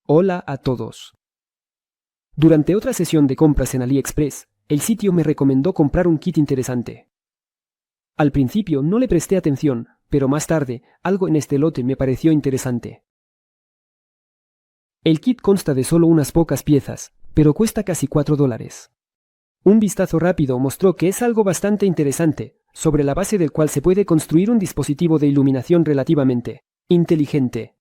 Hola a todos. Durante otra sesión de compras en AliExpress, el sitio me recomendó comprar un kit interesante. Al principio no le presté atención, pero más tarde, algo en este lote me pareció interesante. El kit consta de solo unas pocas piezas, pero cuesta casi $4. Un vistazo rápido mostró que es algo bastante interesante, sobre la base del cual se puede construir un dispositivo de iluminación relativamente inteligente.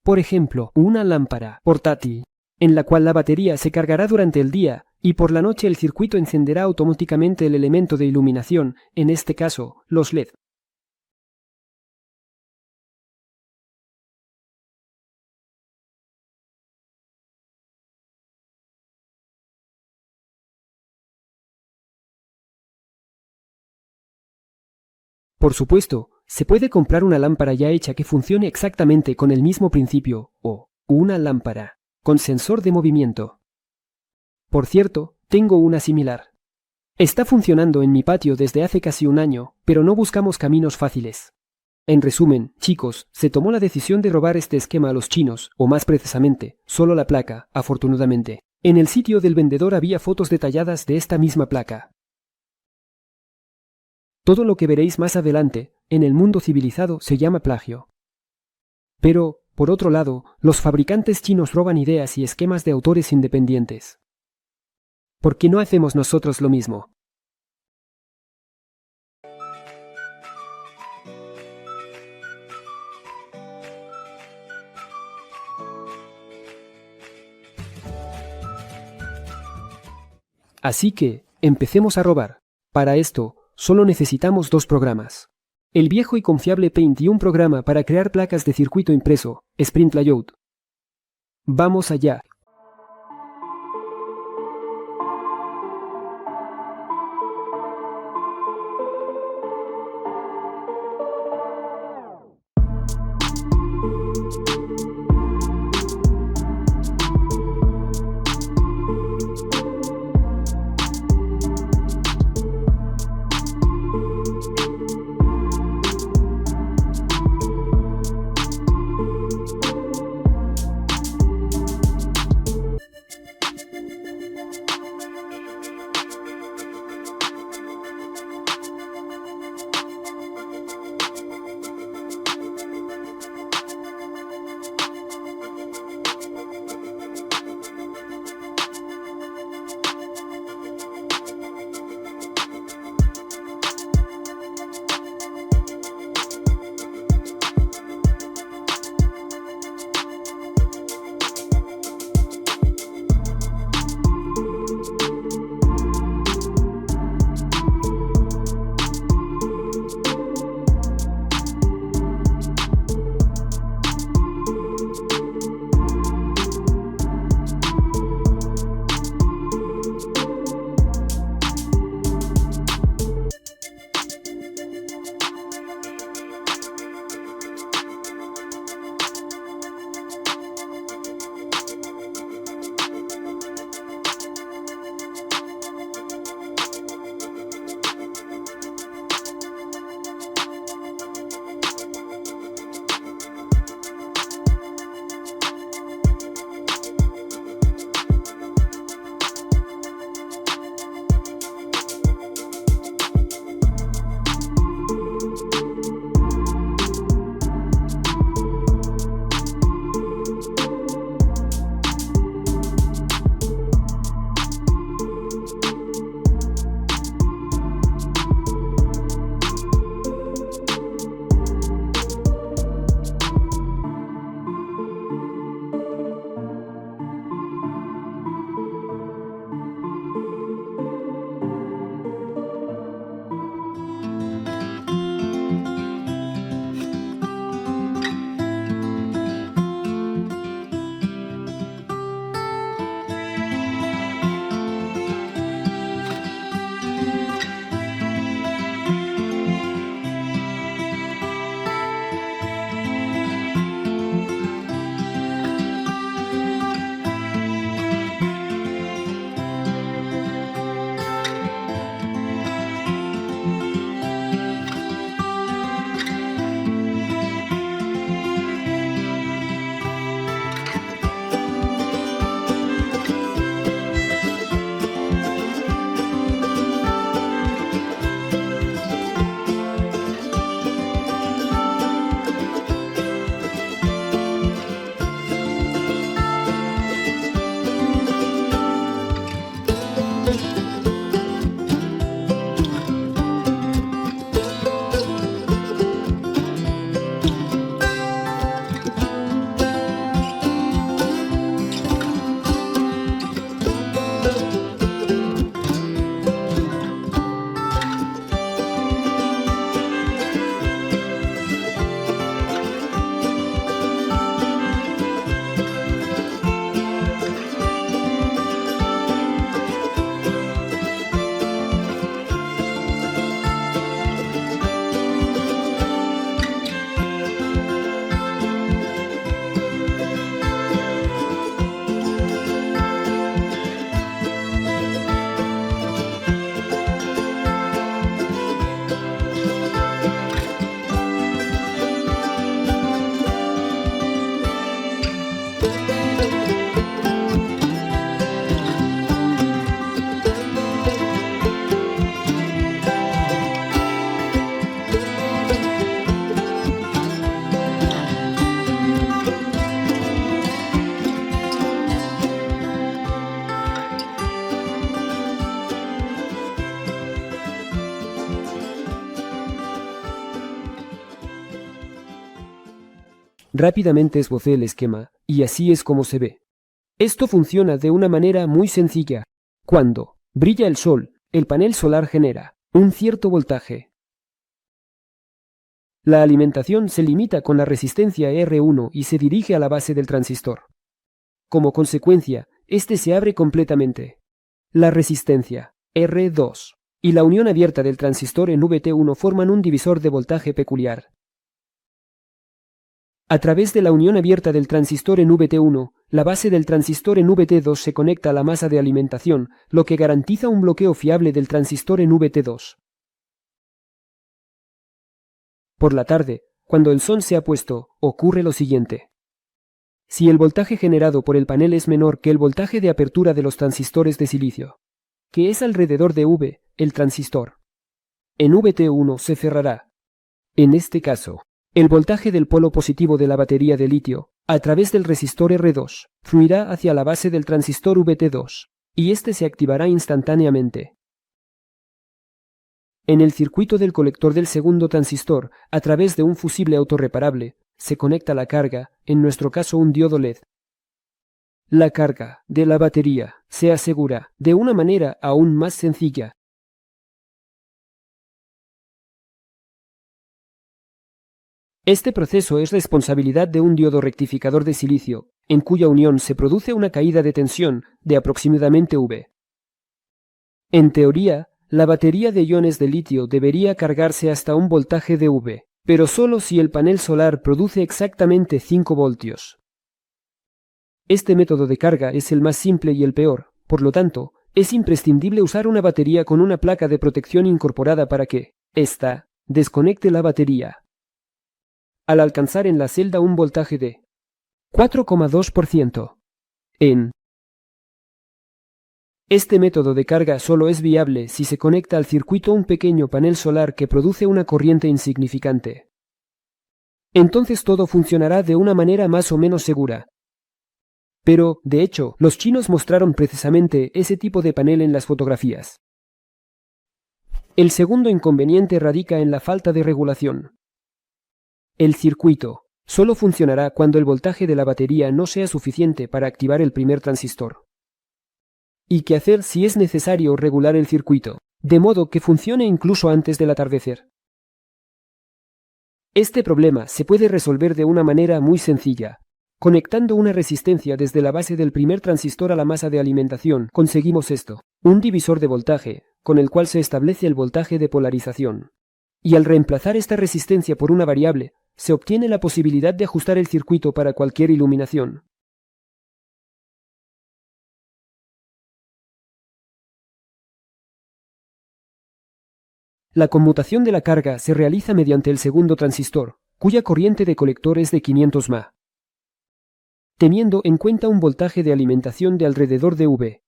Por ejemplo, una lámpara portátil, en la cual la batería se cargará durante el día y por la noche el circuito encenderá automáticamente el elemento de iluminación, en este caso, los LED. Por supuesto, se puede comprar una lámpara ya hecha que funcione exactamente con el mismo principio, o una lámpara con sensor de movimiento. Por cierto, tengo una similar. Está funcionando en mi patio desde hace casi un año, pero no buscamos caminos fáciles. En resumen, chicos, se tomó la decisión de robar este esquema a los chinos, o más precisamente, solo la placa, afortunadamente. En el sitio del vendedor había fotos detalladas de esta misma placa. Todo lo que veréis más adelante, en el mundo civilizado, se llama plagio. Pero, por otro lado, los fabricantes chinos roban ideas y esquemas de autores independientes. ¿Por qué no hacemos nosotros lo mismo? Así que, empecemos a robar. Para esto, solo necesitamos dos programas. El viejo y confiable Paint y un programa para crear placas de circuito impreso, Sprint Layout. ¡Vamos allá! Rápidamente esbocé el esquema, y así es como se ve. Esto funciona de una manera muy sencilla. Cuando brilla el sol, el panel solar genera un cierto voltaje. La alimentación se limita con la resistencia R1 y se dirige a la base del transistor. Como consecuencia, este se abre completamente. La resistencia R2 y la unión abierta del transistor en VT1 forman un divisor de voltaje peculiar. A través de la unión abierta del transistor en VT1, la base del transistor en VT2 se conecta a la masa de alimentación, lo que garantiza un bloqueo fiable del transistor en VT2. Por la tarde, cuando el sol se ha puesto, ocurre lo siguiente. Si el voltaje generado por el panel es menor que el voltaje de apertura de los transistores de silicio, que es alrededor de V, el transistor en VT1 se cerrará. En este caso, el voltaje del polo positivo de la batería de litio, a través del resistor R2, fluirá hacia la base del transistor VT2, y este se activará instantáneamente. En el circuito del colector del segundo transistor, a través de un fusible autorreparable, se conecta la carga, en nuestro caso un diodo LED. La carga de la batería se asegura de una manera aún más sencilla. Este proceso es responsabilidad de un diodo rectificador de silicio, en cuya unión se produce una caída de tensión de aproximadamente V. En teoría, la batería de iones de litio debería cargarse hasta un voltaje de V, pero solo si el panel solar produce exactamente 5 voltios. Este método de carga es el más simple y el peor, por lo tanto, es imprescindible usar una batería con una placa de protección incorporada para que ésta desconecte la batería al alcanzar en la celda un voltaje de 4,2%. Este método de carga solo es viable si se conecta al circuito un pequeño panel solar que produce una corriente insignificante. Entonces todo funcionará de una manera más o menos segura. Pero, de hecho, los chinos mostraron precisamente ese tipo de panel en las fotografías. El segundo inconveniente radica en la falta de regulación. El circuito solo funcionará cuando el voltaje de la batería no sea suficiente para activar el primer transistor. ¿Y qué hacer si es necesario regular el circuito, de modo que funcione incluso antes del atardecer? Este problema se puede resolver de una manera muy sencilla. Conectando una resistencia desde la base del primer transistor a la masa de alimentación, conseguimos esto, un divisor de voltaje, con el cual se establece el voltaje de polarización. Y al reemplazar esta resistencia por una variable, se obtiene la posibilidad de ajustar el circuito para cualquier iluminación. La conmutación de la carga se realiza mediante el segundo transistor, cuya corriente de colector es de 500 mA. Teniendo en cuenta un voltaje de alimentación de alrededor de V.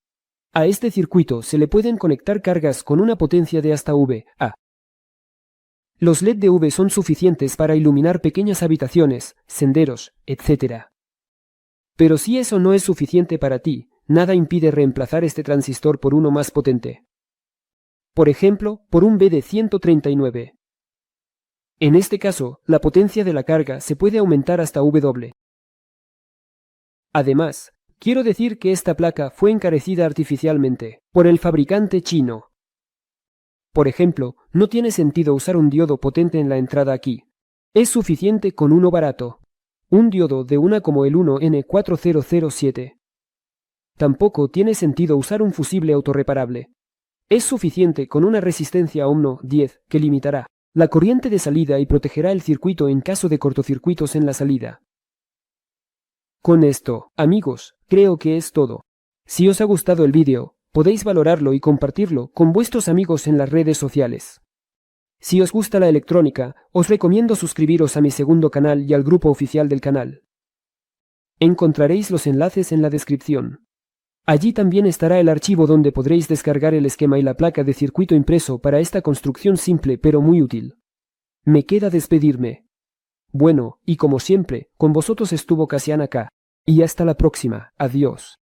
A este circuito se le pueden conectar cargas con una potencia de hasta VA. Los LED de V son suficientes para iluminar pequeñas habitaciones, senderos, etc. Pero si eso no es suficiente para ti, nada impide reemplazar este transistor por uno más potente. Por ejemplo, por un BD139. En este caso, la potencia de la carga se puede aumentar hasta W. Además, quiero decir que esta placa fue encarecida artificialmente por el fabricante chino. Por ejemplo, no tiene sentido usar un diodo potente en la entrada aquí. Es suficiente con uno barato. Un diodo de una como el 1N4007. Tampoco tiene sentido usar un fusible autorreparable. Es suficiente con una resistencia ohmno 10 que limitará la corriente de salida y protegerá el circuito en caso de cortocircuitos en la salida. Con esto, amigos, creo que es todo. Si os ha gustado el vídeo, podéis valorarlo y compartirlo con vuestros amigos en las redes sociales. Si os gusta la electrónica, os recomiendo suscribiros a mi segundo canal y al grupo oficial del canal. Encontraréis los enlaces en la descripción. Allí también estará el archivo donde podréis descargar el esquema y la placa de circuito impreso para esta construcción simple pero muy útil. Me queda despedirme. Bueno, y como siempre, con vosotros estuvo Casian acá. Y hasta la próxima. Adiós.